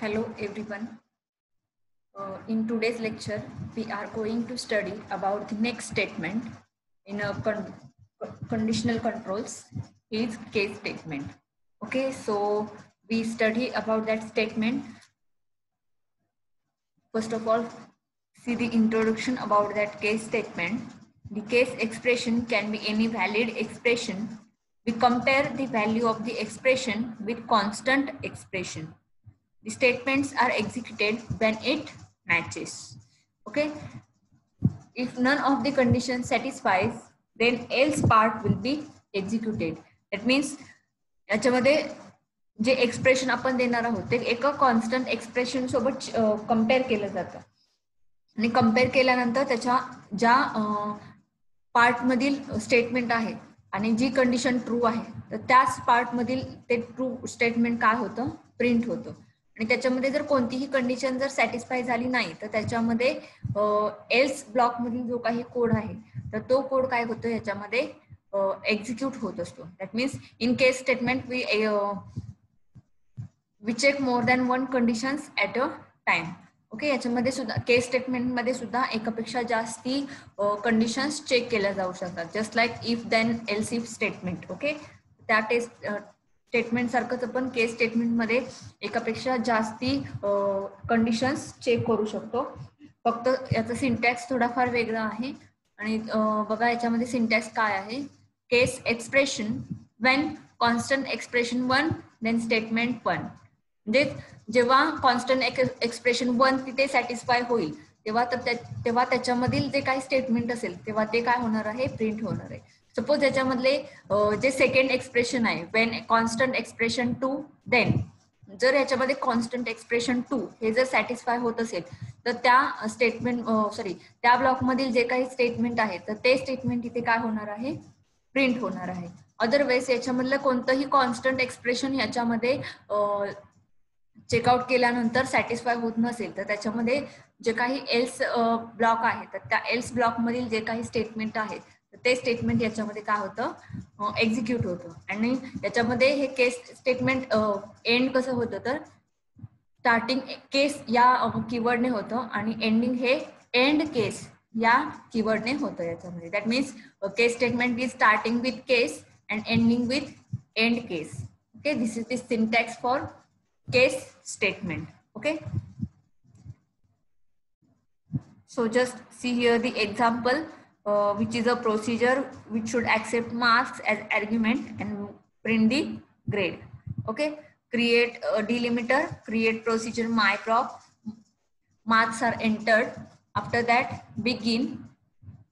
Hello everyone. In today's lecture, we are going to study about the next statement in a conditional controls is case statement. Okay, so we study about that statement. First of all, see the introduction about that case statement. The case expression can be any valid expression. We compare the value of the expression with constant expression. The statements are executed when it matches. Okay, if none of the conditions satisfies, then else part will be executed. That means याच्यामध्ये जे expression आपण देणार आहोत ते एका constant expression सोबत compare केलं जातं आणि कंपेअर केल्यानंतर त्याच्या ज्या पार्ट मधील स्टेटमेंट आहे आणि जी कंडिशन ट्रू आहे तर त्याच पार्ट मधील ते ट्रू स्टेटमेंट काय होतं प्रिंट होतं आणि त्याच्यामध्ये जर कोणतीही कंडिशन जर सॅटिस्फाय झाली नाही तर त्याच्यामध्ये एल्स ब्लॉक मधील जो काही कोड आहे तर तो कोड काय होतो याच्यामध्ये एक्झिक्यूट होत असतो. That means in case statement we check more than one conditions at a time. Okay, याच्यामध्ये सुद्धा केस स्टेटमेंट मध्ये सुद्धा एकापेक्षा जास्ती कंडिशन्स चेक केल्या जाऊ शकतात. Just like if then else if statement. Okay, त्या स्टेटमेंट सारखंच आपण केस स्टेटमेंट मध्ये एकापेक्षा जास्ती कंडिशन्स चेक करू शकतो. फक्त याचा सिंटॅक्स थोडाफार वेगळा आहे आणि बघा याच्यामध्ये सिंटॅक्स काय आहे. Case expression when constant expression 1 then statement 1. म्हणजे जेव्हा कॉन्स्टंट एक्सप्रेशन 1 तिथे सॅटिस्फाय होईल तेव्हा त्याच्यामधील जे काही स्टेटमेंट असेल तेव्हा ते काय होणार आहे प्रिंट होणार आहे. सपोज याच्यामधले जे सेकंड एक्सप्रेशन आहे व्हेन कॉन्स्टंट एक्सप्रेशन 2 देन जर याच्यामध्ये कॉन्स्टंट एक्सप्रेशन 2 हे जर सॅटिस्फाय होत असेल तर त्या स्टेटमेंट त्या ब्लॉक मधील जे काही स्टेटमेंट आहे तर ते स्टेटमेंट इथे काय होणार आहे प्रिंट होणार आहे. अदरवाईज याच्यामधलं कोणतंही कॉन्स्टंट एक्सप्रेशन याच्यामध्ये चेकआउट केल्यानंतर सॅटिस्फाय होत नसेल तर त्याच्यामध्ये जे काही एल्स ब्लॉक आहे तर त्या एल्स ब्लॉक मधील जे काही स्टेटमेंट आहेत तर ते स्टेटमेंट याच्यामध्ये काय होतं एक्झिक्यूट होतं. आणि याच्यामध्ये हे केस स्टेटमेंट एंड कसं होतं तर स्टार्टिंग केस या कीवर्डने होतं आणि एंडिंग हे एंड केस या कीवर्डने होतं याच्यामध्ये. That means case statement is starting with case and ending with and case. Okay, this is the syntax for case statement. Okay, so just see here the example which is a procedure which should accept marks as argument and print the grade. Okay, create a delimiter, create procedure myproc, marks are entered, after that begin,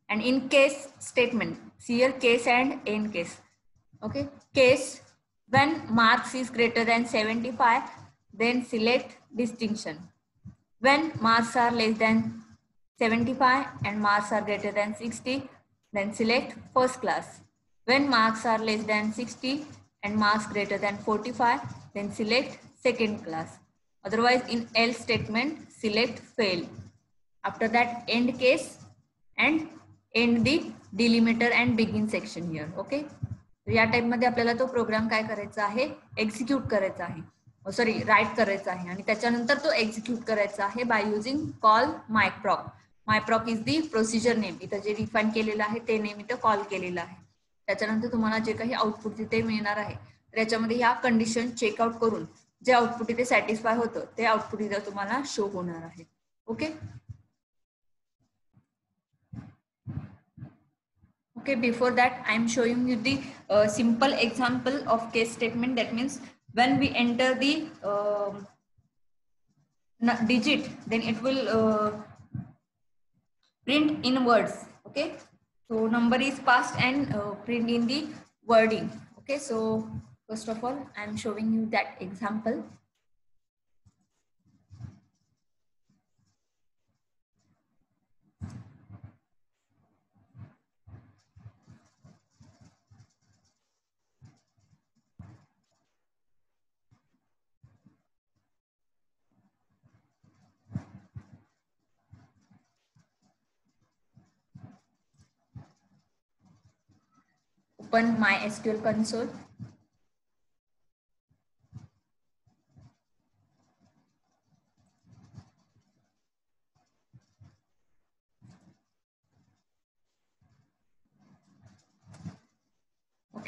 and in case statement see here case and end case. Okay, case when marks is greater than 75 then select distinction. When marks are less than 75 and marks are greater than 60 then select first class. When marks are less than 60 and marks greater than 45 then select second class. Otherwise in else statement select fail. After that end case and end the delimiter and begin section here. Okay, या type मध्ये आपल्याला तो programme काय करायचा आहे execute करायचा आहे sorry right करायचा आहे आणि त्याच्यानंतर तो एक्झिक्यूट करायचा आहे by using call myproc. Myproc is the procedure name. इथं जे डिफाईन केलेलं आहे ते नेम इथं कॉल केलेलं आहे. त्याच्यानंतर तुम्हाला जे काही आउटपुट तिथे मिळणार आहे तर याच्यामध्ये ह्या कंडिशन चेकआउट करून जे आउटपुट इथे सॅटिस्फाय होतं ते आउटपुट इथं तुम्हाला शो होणार आहे. Okay, okay, before that I am showing you the simple example of case statement. That means when we enter the digit then it will print in words. Okay, so number is passed and print in the wording. Okay, so first of all I am showing you that example. Open MySQL console.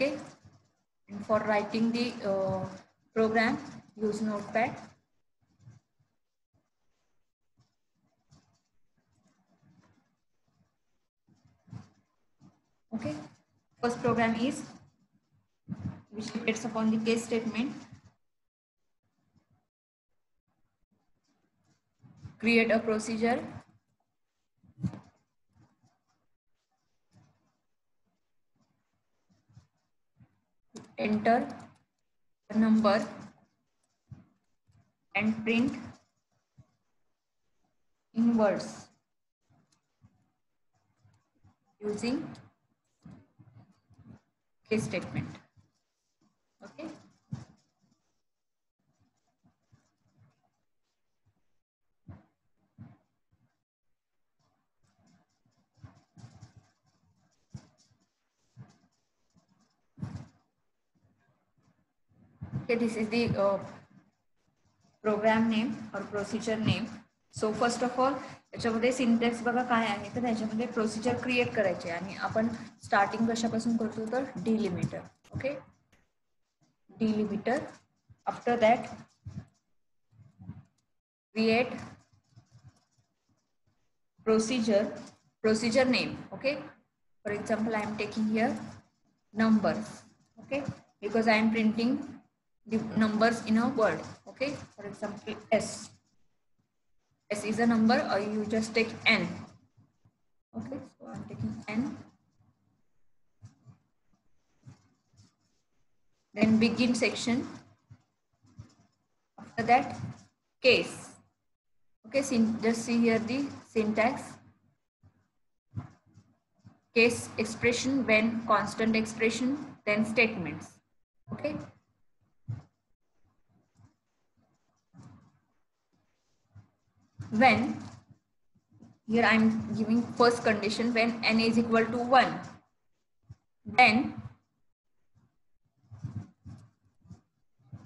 Okay, and for writing the program, use Notepad. Okay, first program is which depends upon the case statement. Create a procedure. Enter the number and print in words using case statement. Okay. Okay, this is the program name or procedure name. So first of all, याच्यामध्ये syntax बघा काय आहे तर याच्यामध्ये procedure create करायचे आणि आपण starting कशापासून करतो तर delimiter. Okay, delimiter. After that create procedure name. Okay, for example, I am taking here numbers. Okay, because I am printing the numbers in a word. Okay, for example, s is a number, or you just take n. Okay, so I'm taking n. Then begin section. After that, case. Okay, just see here the syntax. Case expression, when constant expression, then statements. Okay. When, here I am giving first condition, when n is equal to 1, then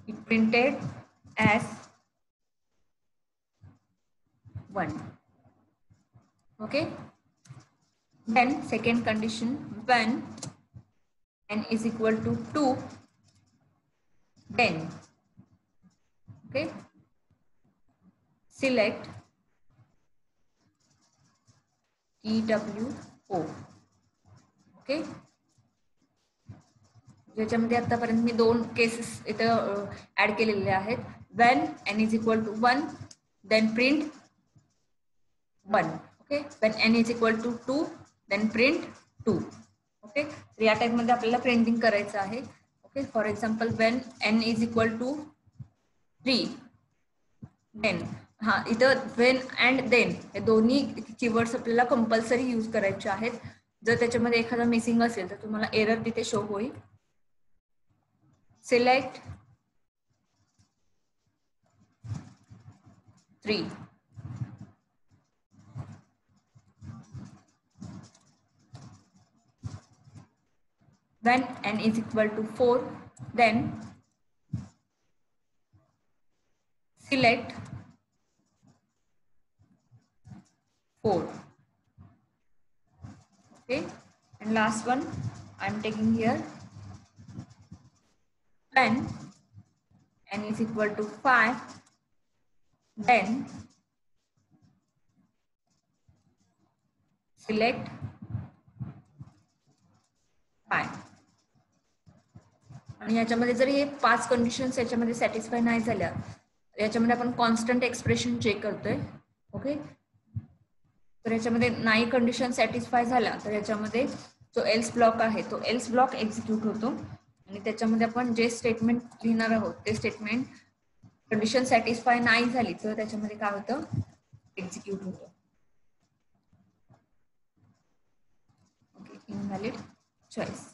it printed as 1. Okay. Then second condition, when n is equal to 2, then, okay, select TWO. Okay, ज्याच्यामध्ये आतापर्यंत मी 2 cases इथं add केलेले आहेत. when n is equal to 1, then print 1. Okay, when n is equal to 2, then print 2. Okay, तर या type मध्ये आपल्याला printing करायचं आहे. Okay, for example when n is equal to 3, then हा इथं when and then हे दोन्ही कीवर्ड्स आपल्याला कंपल्सरी यूज करायचे आहेत. जर त्याच्यामध्ये एखादा मिसिंग असेल तर तुम्हाला एरर तिथे शो होईल. Select 3. When n is equal to 4, then select 4. Okay, and last one I am taking here, when n is equal to 5, then select 5. आणि याच्यामध्ये जर हे 5 कंडिशन्स याच्यामध्ये सॅटिस्फाय नाही झाल्या, याच्यामध्ये आपण कॉन्स्टंट एक्सप्रेशन चेक करतोय. ओके, तर याच्यामध्ये नाही कंडिशन सॅटिस्फाय झाला तर याच्यामध्ये जो एल्स ब्लॉक आहे तो एल्स ब्लॉक एक्झिक्यूट होतो आणि त्याच्यामध्ये आपण जे स्टेटमेंट लिहिणार आहोत ते स्टेटमेंट कंडिशन सॅटिस्फाय नाही झाली तर त्याच्यामध्ये काय होतं, एक्झिक्यूट होतं. Okay, invalid choice.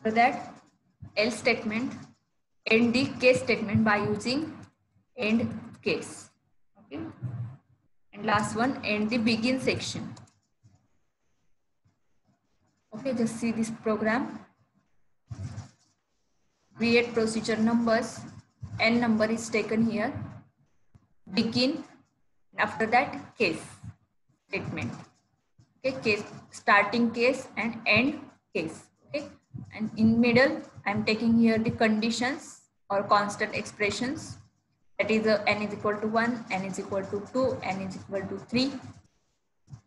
For that, else statement end the case statement by using end case. Okay, and last one, end the begin section. Okay, just see this program. Create procedure numbers. N number is taken here. Begin. After that, case statement. Okay, case, starting case and end case. Okay, and in middle I'm taking here the conditions or constant expressions, that is n is equal to 1, n is equal to 2, n is equal to 3,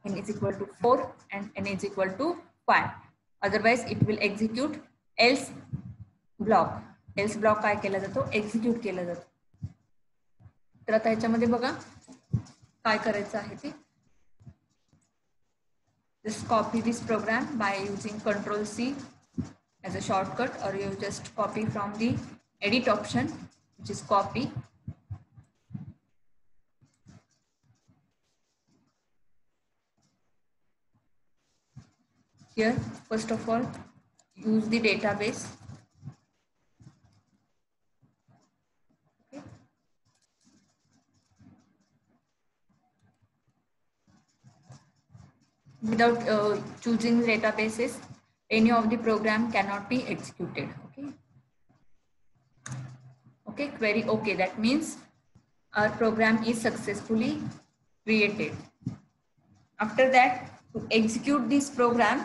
n is equal to 4 and n is equal to 5. Otherwise it will execute else block. else block काय केला जातो, execute केला जातो. तर आता ह्याच्यामध्ये बघा काय करायचं आहे ते. Just copy this program by using Ctrl C as a shortcut, or you just copy from the edit option, which is copy. Here, first of all, use the database. Okay. Without choosing databases, any of the program cannot be executed. Okay. Okay, query okay. That means our program is successfully created. After that, to execute this program,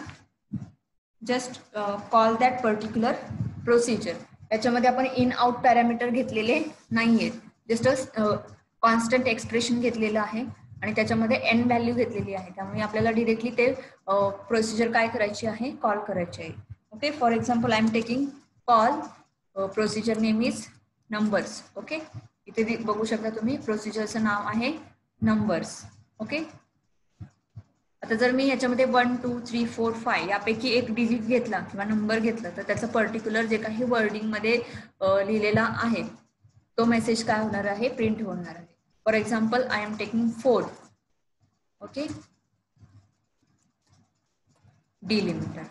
just call that particular procedure. याच्यामध्ये आपण in out parameter घेतलेले नाहीयेत, just constant expression घेतलेलं आहे आणि त्याच्यामध्ये N value घेतलेली आहे. त्यामुळे आपल्याला डिरेक्टली ते प्रोसिजर काय करायची आहे, कॉल करायची आहे. Okay, for example I am taking call procedure name is numbers. Okay, इथे बघू शकता तुम्ही प्रोसिजरचं नाव आहे नंबर्स. ओके, आता जर मी याच्यामध्ये 1 2 3 4 5 यापैकी एक डिजिट घेतला किंवा नंबर घेतला तर त्याचं पर्टिक्युलर जे काही वर्डिंग मध्ये लिहिलेला आहे तो मेसेज काय होणार आहे, प्रिंट होणार आहे. For example I am taking 4. Okay, delimiter.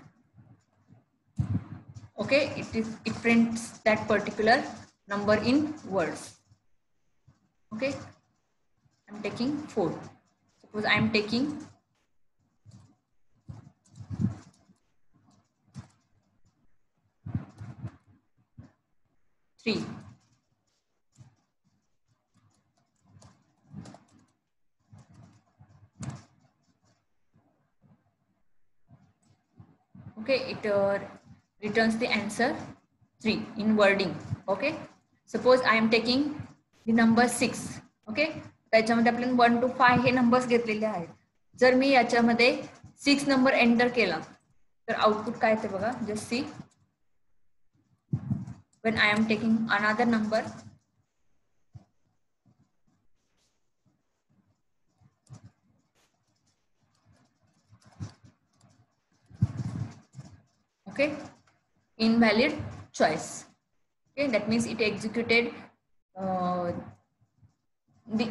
Okay, it prints that particular number in words. Okay, I'm taking 4. Suppose I'm taking 3. Okay, it returns the answer 3 in wording. Okay, suppose I am taking the number 6. Okay, त्याच्यामध्ये आपल्याला 1 to 5 hey numbers घेतलेले आहेत. जर मी याच्यामध्ये 6 number enter केला तर output काय येते बघा. Just see, when I am taking another number, okay, invalid choice. Okay, that means it executed the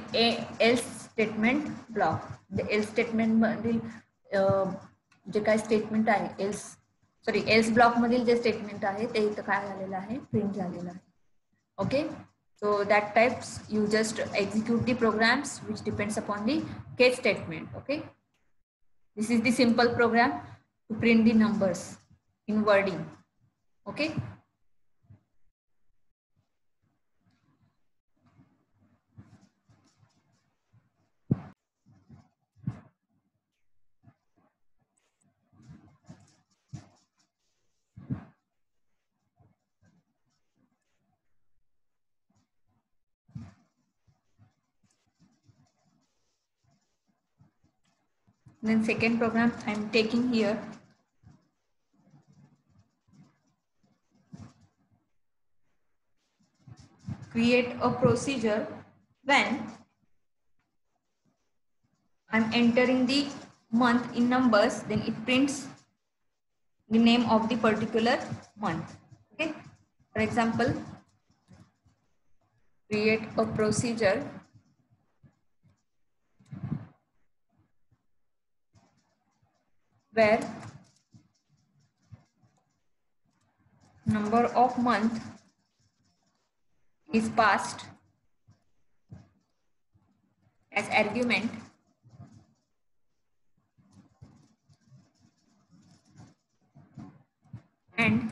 else statement block. The else statement मधील जे काय स्टेटमेंट आहे, else ब्लॉक मधील जे स्टेटमेंट आहे ते इथं काय झालेलं आहे, प्रिंट झालेलं आहे. Okay, so that types you just execute the programs which depends upon the case statement. Okay, this is the simple program to print the numbers in wording. Okay, then second program I am taking here. Create a procedure when I'm entering the month in numbers, then it prints the name of the particular month. Okay, for example, create a procedure where number of month is passed as argument and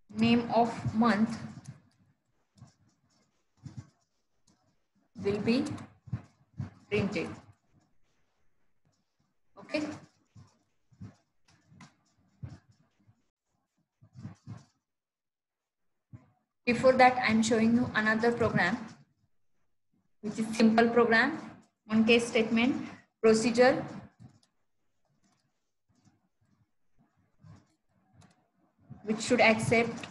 name of month will be printed. Okay, Before that, I'm showing you another program, which is simple program, one case statement, procedure, which should accept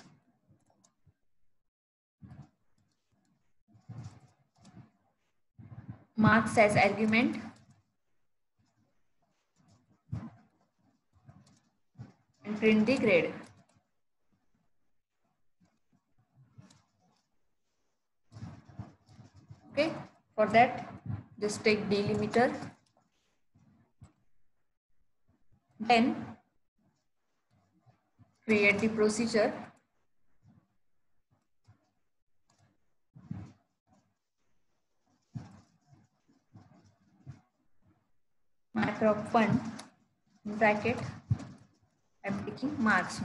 marks as argument, and print the grade. Okay, for that, just take delimiter, then create the procedure, myproc1 bracket, I'm taking marks.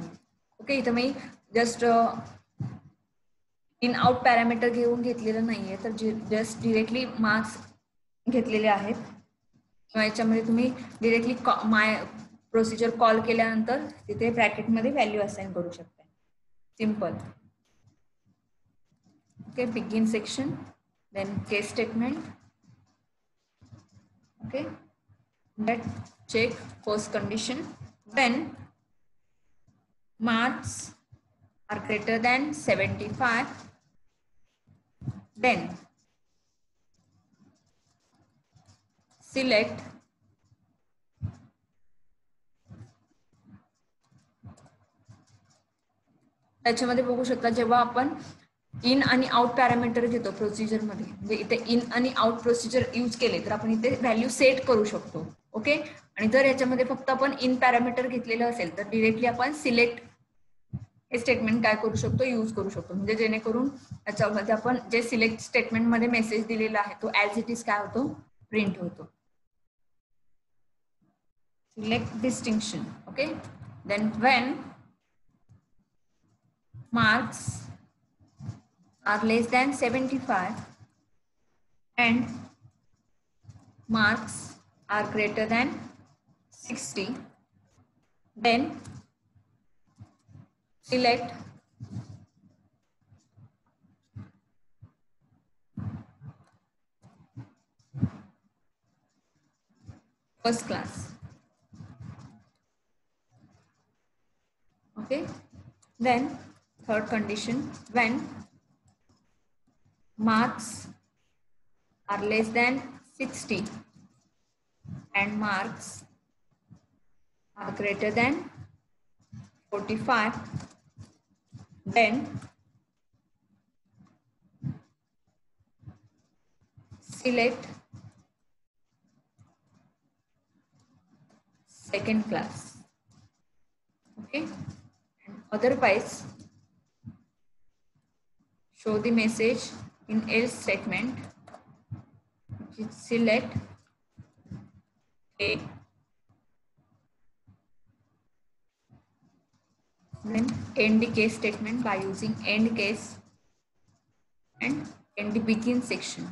Okay, इथं मी just in out parameter घेऊन घेतलेलं नाहीये, तर just directly marks घेतलेले आहेत. किंवा याच्यामध्ये तुम्ही डिरेक्टली माय प्रोसिजर कॉल केल्यानंतर तिथे ब्रॅकेटमध्ये व्हॅल्यू असाइन करू शकता. Simple. Okay, begin section, then case statement. Okay, let's check first condition. When marks are greater than 75, then select त्याच्यामध्ये बघू शकता, जेव्हा आपण इन आणि आउट पॅरामीटर घेतो प्रोसिजर मध्ये, म्हणजे इथे इन आणि आउट प्रोसिजर यूज केले तर आपण इथे व्हॅल्यू सेट करू शकतो. ओके, आणि जर याच्यामध्ये फक्त आपण इन पॅरामीटर घेतलेलं असेल तर डिरेक्टली आपण सिलेक्ट हे स्टेटमेंट काय करू शकतो, यूज करू शकतो. म्हणजे जेणेकरून याच्यामध्ये आपण जे सिलेक्ट स्टेटमेंट मध्ये मेसेज दिलेला आहे तो ऍज इट इज काय होतो, प्रिंट होतो. Select distinction. Okay, then when marks are less than 75 and marks are greater than 60, then select first class. Okay, then third condition, when marks are less than 60 and marks are greater than 45, then select second class. Okay, and otherwise show the message in else statement, which is select A, then end the case statement by using end case and end the begin section.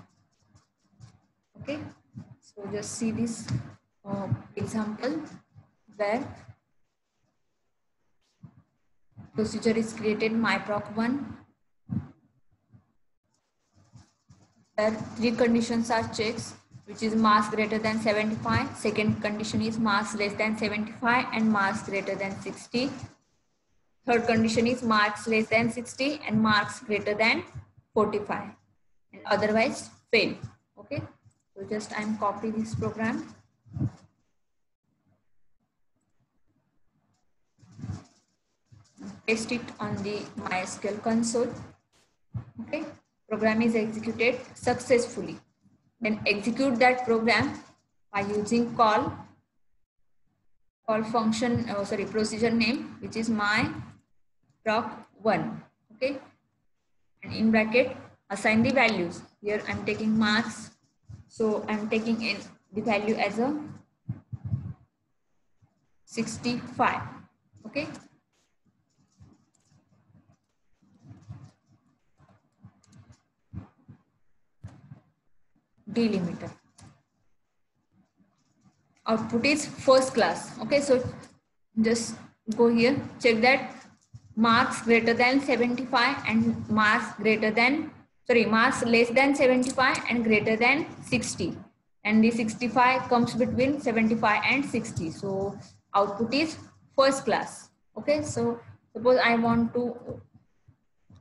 Okay, so just see this example where procedure is created, myproc1. There three conditions are checked, which is marks greater than 75. Second condition is marks less than 75 and marks greater than 60. Third condition is marks less than 60 and marks greater than 45, and otherwise fail. Okay, so just I'm copy this program. Paste it on the MySQL console. Okay, program is executed successfully. Then execute that program by using call function, procedure name, which is myproc1. Okay, and in bracket assign the values. Here I'm taking marks, so I'm taking in the value as a 65. Okay, delimiter. Output is first class. Okay, so just go here, check that marks greater than 75 and marks marks less than 75 and greater than 60, and the 65 comes between 75 and 60. So output is first class. Okay, so suppose I want to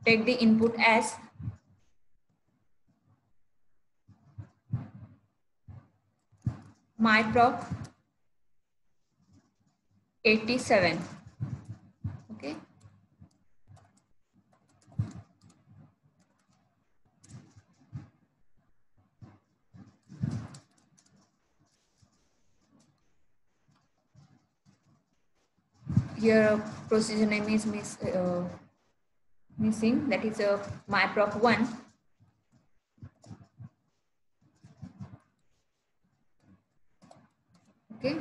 take the input as myproc 87. Okay, here procedure name is missing, that is a myproc 1. Okay,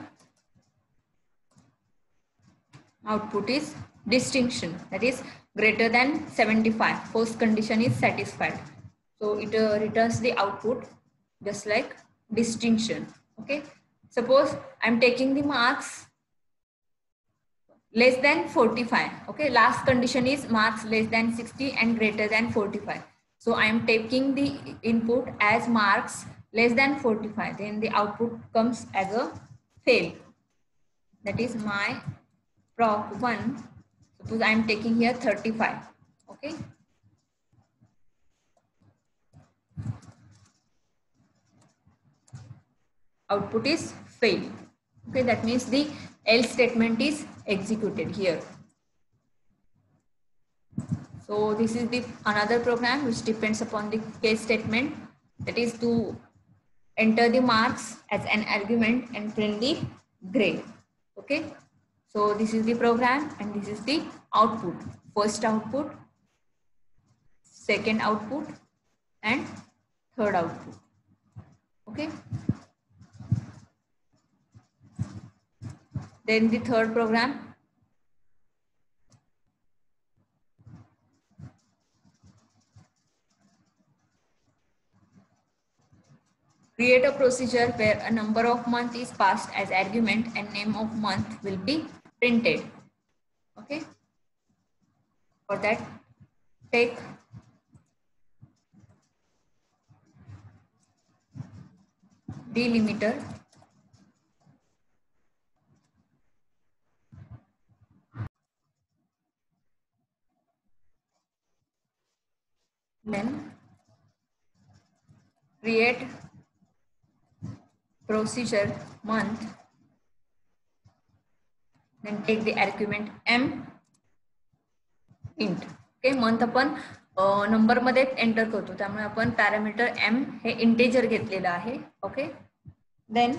output is distinction, that is greater than 75. First condition is satisfied, so it returns the output just like distinction. Okay, suppose I'm taking the marks less than 45. Okay, last condition is marks less than 60 and greater than 45. So I am taking the input as marks less than 45, then the output comes as a fail, that is my proc 1. Suppose I am taking here 35. Okay, output is fail. Okay, that means the else statement is executed here. So this is the another program which depends upon the case statement, that is to enter the marks as an argument and print the grade. Okay, so this is the program and this is the output. First output, second output and third output. Okay, then the third program, create a procedure where a number of month is passed as argument and name of month will be printed. Okay, for that take delimiter then create procedure month, then take the argument m int. Okay, month आपण number मध्ये enter करतो, त्यामुळे आपण parameter m हे integer घेतलेलं आहे. Okay, then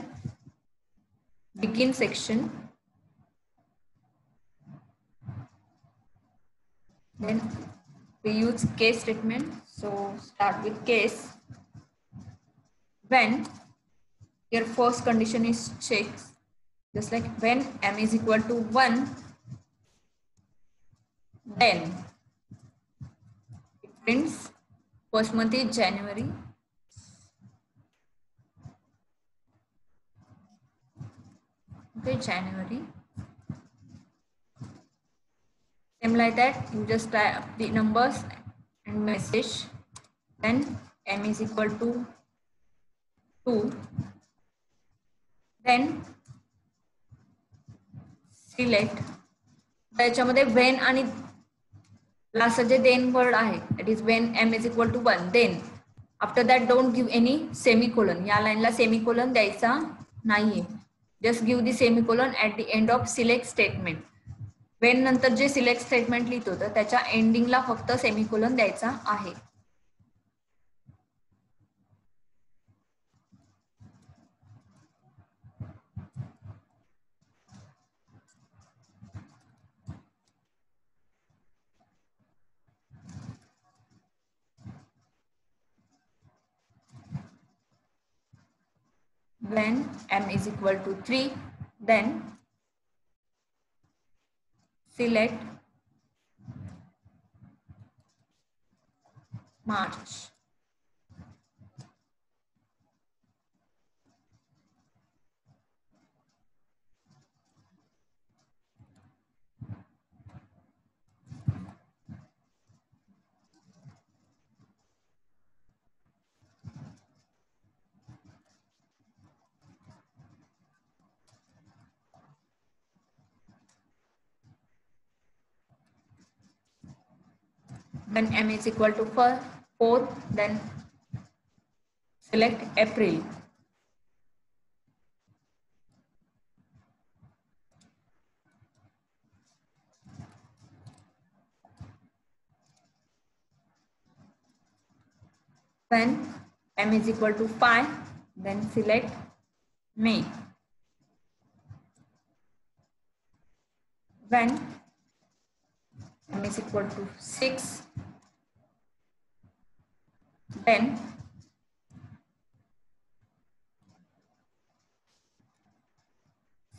begin section, then we use case statement. So start with case. When your first condition is checked, just like when m is equal to 1, then it prints first month is January, okay, January. Same like that, you just type the numbers and message. Then m is equal to 2. Then select. त्याच्यामध्ये when आणि last जे then word आहे, that is when m is equal to 1. Then after that don't give any semicolon. या लाईनला semicolon द्यायचा नाहीये. Just give the semicolon at the end of select statement. when नंतर जे select statement लिहित होतं त्याच्या एंडिंगला फक्त सेमिकोलन द्यायचा आहे. When m is equal to 3, then select March. When m is equal to 4, then select April. When m is equal to 5, then select May. When m is equal to 6, then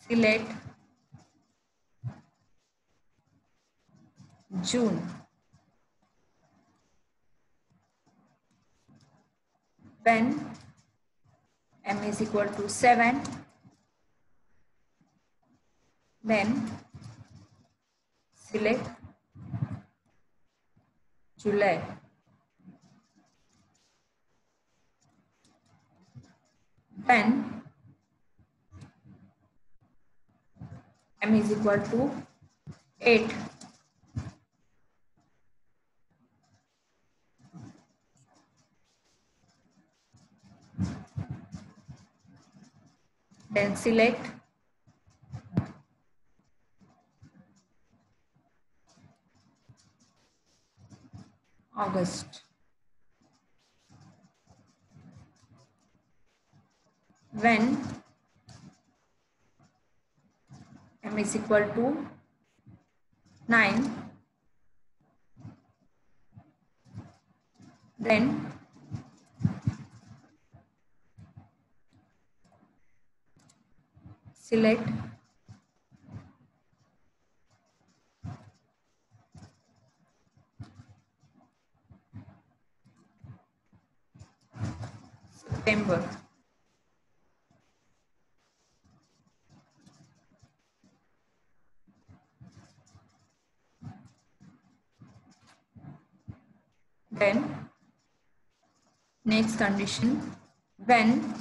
select June. When m is equal to 7, then select July. When m is equal to 8, then select August. When m is equal to 9, then select September. Then next condition, when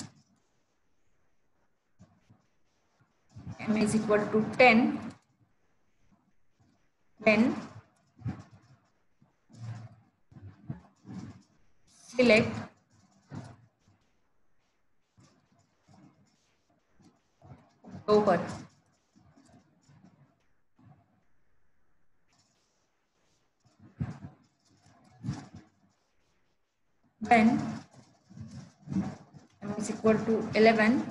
m is equal to 10, then select October. When m is equal to 11,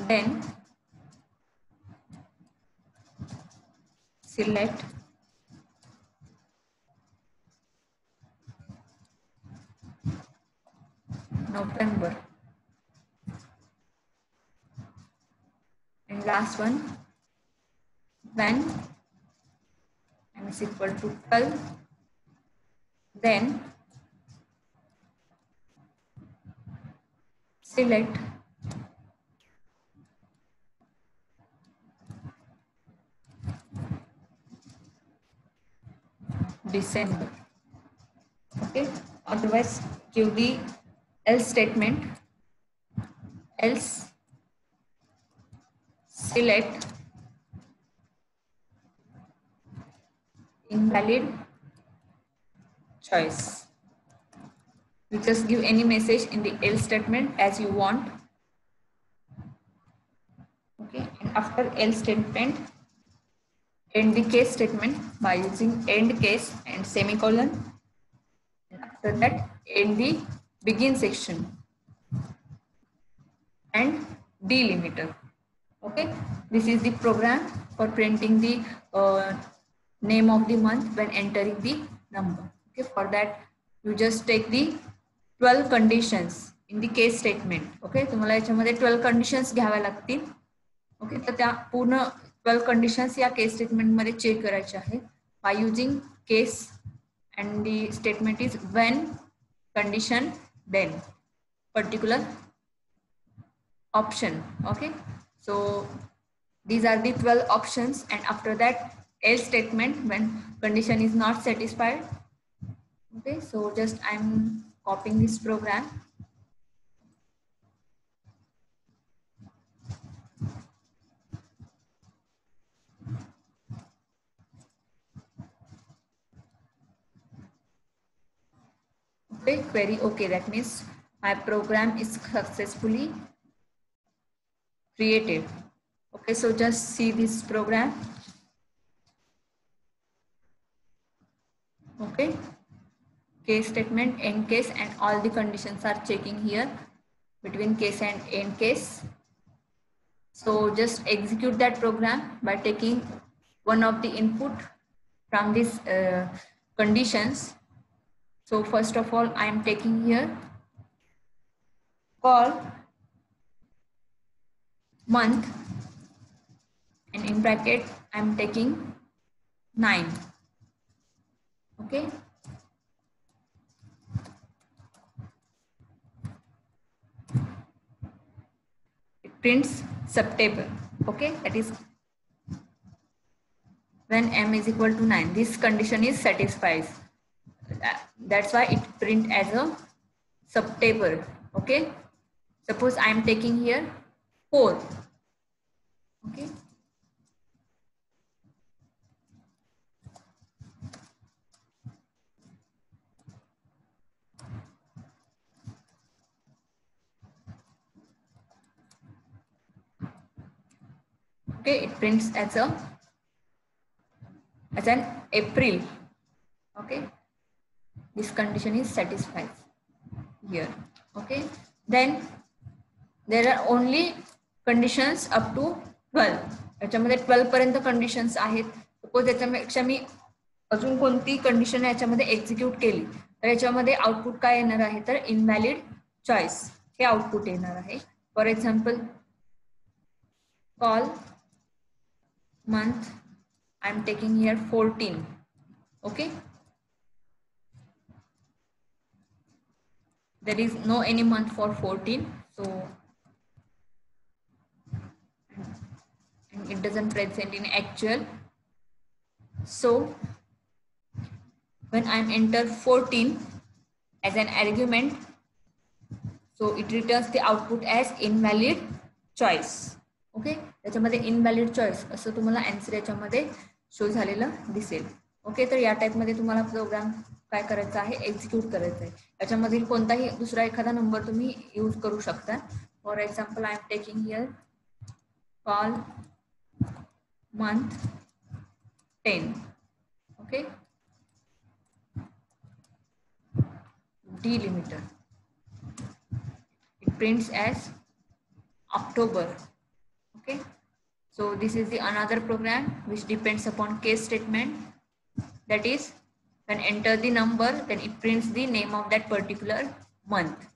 then select November. And last one, when m is equal to 12, then select December. Okay, otherwise give the else statement. Else select invalid choice. You just give any message in the else statement as you want. Okay, and after else statement, end the case statement by using end case and semicolon. And after that, end the begin section and delimiter. Okay, this is the program for printing the name of the month when entering the number. Okay, for that you just take the 12 conditions in the case statement. Okay, तुम्हाला याच्यामध्ये 12 conditions घ्याव्या लागतील. Okay, तर त्या पूर्ण 12 conditions या case statement मध्ये check करायचे आहेत by using case and the statement is when condition then particular option. Okay, so these are the 12 options, and after that else statement when condition is not satisfied. Okay, so just I'm copying this program. Okay, query. Okay, that means my program is successfully created. Okay, so just see this program. Okay, case statement, end case, and all the conditions are checking here between case and end case. So just execute that program by taking one of the input from these conditions. So first of all, I am taking here call month, and in bracket I am taking 9. Okay. It prints September. Okay, that is when m is equal to 9. This condition is satisfied. That's why it print as a September. Okay. Suppose I am taking here 4. Okay. Okay, it prints as an April. Okay, this condition is satisfied here. Okay, then there are only conditions up to 12. याच्यामध्ये 12 पर्यंत conditions आहेत. Suppose याच्यापेक्षा मी अजून कोणती condition याच्यामध्ये execute केली तर याच्यामध्ये आउटपुट काय येणार आहे तर इनव्हॅलिड चॉईस हे आउटपुट येणार आहे. For example call month, I'm taking here 14. Okay, there is no any month for 14, so and it doesn't present in actual. So when I'm enter 14 as an argument, so it returns the output as invalid choice. Okay, त्याच्यामध्ये invalid choice असं तुम्हाला answer याच्यामध्ये show झालेलं दिसेल. Okay, तर या टाईपमध्ये तुम्हाला प्रोग्राम काय करायचा आहे एक्झिक्यूट करायचा आहे. याच्यामधील कोणताही दुसरा एखादा नंबर तुम्ही यूज करू शकता. For example I am taking here call month 10. Okay, delimiter, it prints as October. Okay, so this is the another program which depends upon case statement, that is when enter the number then it prints the name of that particular month.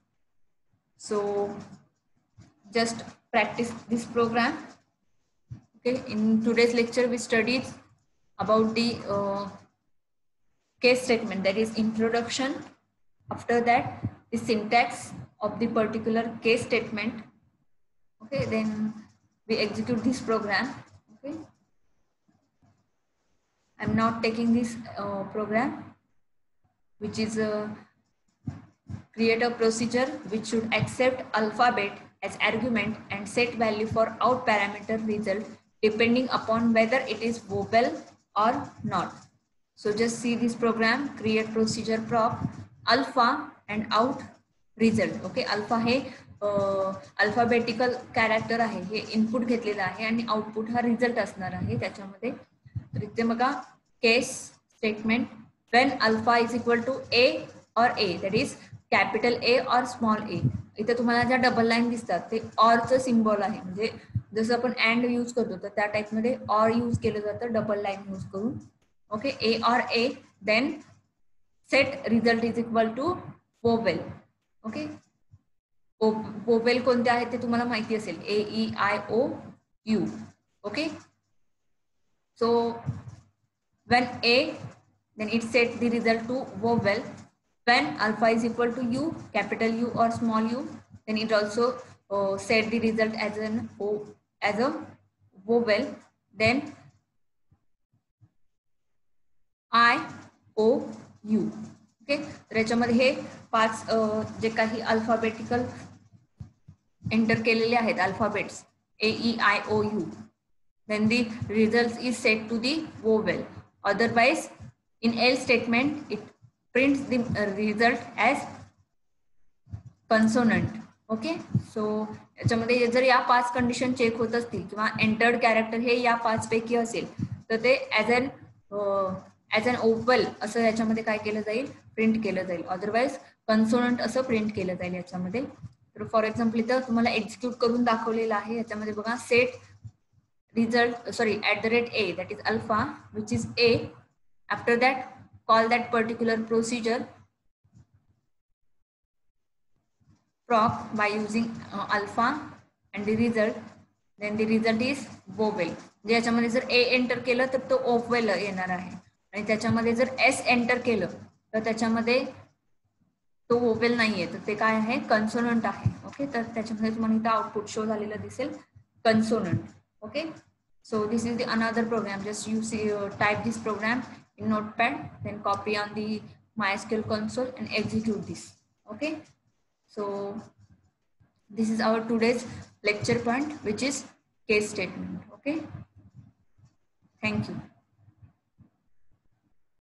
So just practice this program. Okay, in today's lecture we studied about the case statement, that is introduction. After that the syntax of the particular case statement. Okay, then we execute this program. Okay, I'm not taking this program which is create a procedure which should accept alphabet as argument and set value for out parameter result depending upon whether it is vowel or not. So just see this program, create procedure prop alpha and out result. Okay, alpha hey alphabetical character आहे, हे input घेतलेलं आहे आणि output हा result असणार आहे त्याच्यामध्ये. तर इथे बघा case statement when alpha is equal to A or A, that is capital A or small ए. इथे तुम्हाला ज्या डबल लाईन दिसतात ते ऑरचं सिम्बॉल आहे, म्हणजे जसं आपण अँड यूज करतो तर त्या टाईपमध्ये ऑर यूज केलं जातं डबल लाईन यूज करून. Okay, A or A, then set result is equal to vowel. Okay, vowel कोणते आहेत ते तुम्हाला माहिती असेल, A E I O U. Okay, so when a then it sets the result to vowel. When alpha is equal to u, capital U or small u, then it also set the result as a vowel. Then I O U. Okay, तर याच्यामध्ये हे 5 जे काही alphabetical enter केलेले आहेत alphabets A E I O U, then the result is set to the vowel. Otherwise in else statement it prints the result as consonant. Okay, so याच्यामध्ये जर या 5 condition check होत असतील किंवा एंटर्ड कॅरेक्टर हे या 5 पैकी असेल तर ते ॲज अन ओव्हल असं याच्यामध्ये काय केलं जाईल, प्रिंट केलं जाईल. अदरवाईज कन्सोनंट असं प्रिंट केलं जाईल याच्यामध्ये. तर फॉर एक्झाम्पल इथं तुम्हाला एक्झिक्यूट करून दाखवलेलं आहे. याच्यामध्ये बघा, set result @ a, that is alpha, which is a. After that, call that particular procedure proc by using alpha and the result, then the result is vowel. याच्यामध्ये जर a एंटर केलं तर तो vowel येणार आहे आणि त्याच्यामध्ये जर s एंटर केलं तर त्याच्यामध्ये तो vowel नाहीये, तर ते काय आहे, कन्सोनंट आहे. ओके, तर त्याच्यामध्ये तुम्हाला इथं आउटपुट शो झालेलं दिसेल, consonant. Okay, so this is the another program. Just you see, type this program in notepad, then copy on the MySQL console and execute this. Okay, so this is our today's lecture point, which is case statement. Okay, thank you.